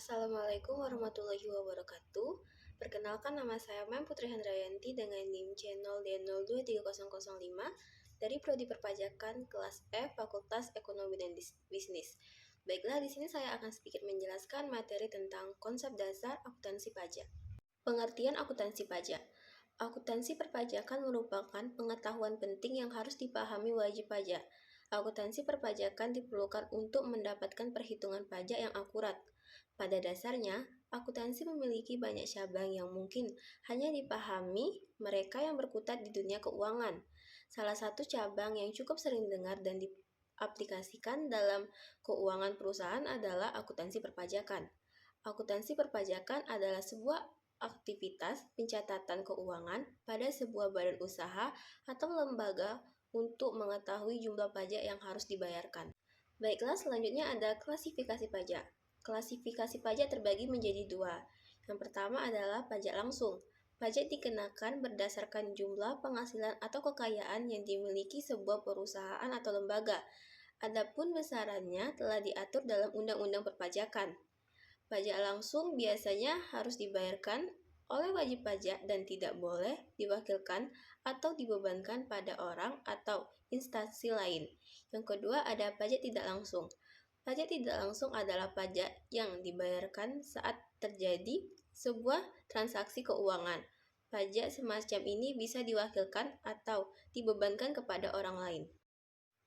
Assalamualaikum warahmatullahi wabarakatuh. Perkenalkan, nama saya Mem Putri Handrayanti dengan NIM C023005 dari Prodi Perpajakan kelas F Fakultas Ekonomi dan Bisnis. Baiklah, di sini saya akan sedikit menjelaskan materi tentang konsep dasar akuntansi pajak. Pengertian akuntansi pajak. Akuntansi perpajakan merupakan pengetahuan penting yang harus dipahami wajib pajak. Akuntansi perpajakan diperlukan untuk mendapatkan perhitungan pajak yang akurat. Pada dasarnya, akuntansi memiliki banyak cabang yang mungkin hanya dipahami mereka yang berkutat di dunia keuangan. Salah satu cabang yang cukup sering dengar dan diaplikasikan dalam keuangan perusahaan adalah akuntansi perpajakan. Akuntansi perpajakan adalah sebuah aktivitas pencatatan keuangan pada sebuah badan usaha atau lembaga untuk mengetahui jumlah pajak yang harus dibayarkan. Baiklah, selanjutnya ada klasifikasi pajak. Klasifikasi pajak terbagi menjadi dua. Yang pertama adalah pajak langsung. Pajak dikenakan berdasarkan jumlah penghasilan atau kekayaan yang dimiliki sebuah perusahaan atau lembaga. Adapun besarannya telah diatur dalam Undang-Undang Perpajakan. Pajak langsung biasanya harus dibayarkan oleh wajib pajak dan tidak boleh diwakilkan atau dibebankan pada orang atau instansi lain. Yang kedua ada pajak tidak langsung. Pajak tidak langsung adalah pajak yang dibayarkan saat terjadi sebuah transaksi keuangan. Pajak semacam ini bisa diwakilkan atau dibebankan kepada orang lain.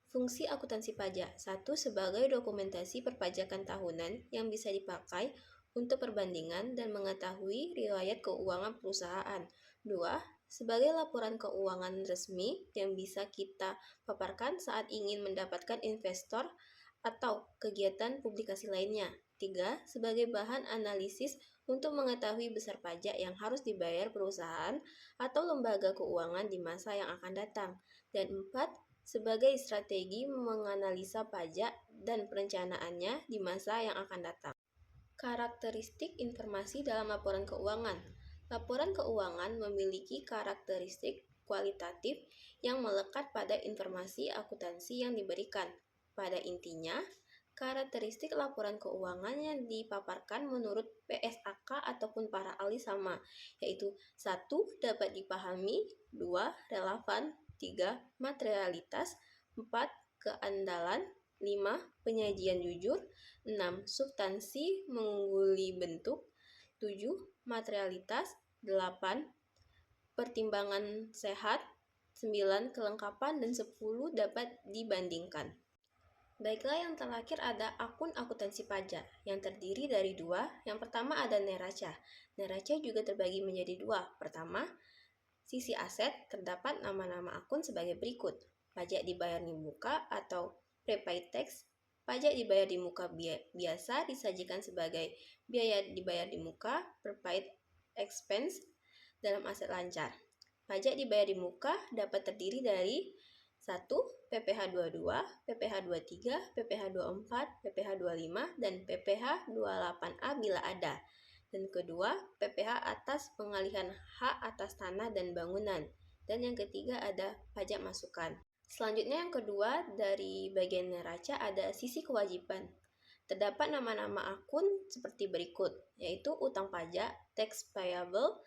Fungsi akuntansi pajak. 1. Sebagai dokumentasi perpajakan tahunan yang bisa dipakai untuk perbandingan dan mengetahui riwayat keuangan perusahaan. 2. Sebagai laporan keuangan resmi yang bisa kita paparkan saat ingin mendapatkan investor atau kegiatan publikasi lainnya. 3. Sebagai bahan analisis untuk mengetahui besar pajak yang harus dibayar perusahaan atau lembaga keuangan di masa yang akan datang. Dan 4. Sebagai strategi menganalisa pajak dan perencanaannya di masa yang akan datang. Karakteristik informasi dalam laporan keuangan. Laporan keuangan memiliki karakteristik kualitatif yang melekat pada informasi akuntansi yang diberikan. Pada intinya, karakteristik laporan keuangan yang dipaparkan menurut PSAK ataupun para ahli sama, yaitu 1. Dapat dipahami, 2. Relevan, 3. Materialitas, 4. Keandalan, 5. Penyajian jujur, 6. Substansi mengungguli bentuk, 7. Materialitas, 8. Pertimbangan sehat, 9. Kelengkapan, dan 10. Dapat dibandingkan. Baiklah, yang terakhir ada akun akuntansi pajak yang terdiri dari dua. Yang pertama ada neraca. Neraca juga terbagi menjadi dua. Pertama, sisi aset terdapat nama-nama akun sebagai berikut. Pajak dibayar di muka atau prepaid tax. Pajak dibayar di muka biasa disajikan sebagai biaya dibayar di muka, prepaid expense dalam aset lancar. Pajak dibayar di muka dapat terdiri dari 1. PPh 22, PPh 23, PPh 24, PPh 25, dan PPh 28A bila ada. Dan kedua, PPh atas pengalihan hak atas tanah dan bangunan. Dan yang ketiga ada pajak masukan. Selanjutnya yang kedua dari bagian neraca ada sisi kewajiban. Terdapat nama-nama akun seperti berikut, yaitu utang pajak, tax payable.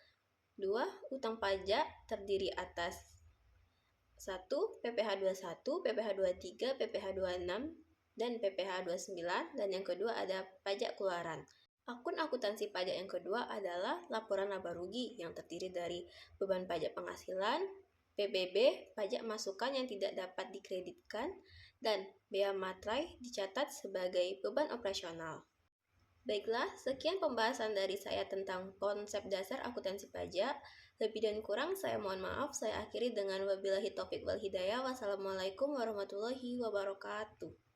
2. Utang pajak terdiri atas 1. PPh 21, PPh 23, PPh 26, dan PPh 29, dan yang kedua ada pajak keluaran. Akun akuntansi pajak yang kedua adalah laporan laba rugi yang terdiri dari beban pajak penghasilan, PBB, pajak masukan yang tidak dapat dikreditkan, dan bea materai dicatat sebagai beban operasional. Baiklah, sekian pembahasan dari saya tentang konsep dasar akuntansi pajak. Lebih dan kurang saya mohon maaf. Saya akhiri dengan wabillahi taufiq wal hidayah. Wassalamualaikum warahmatullahi wabarakatuh.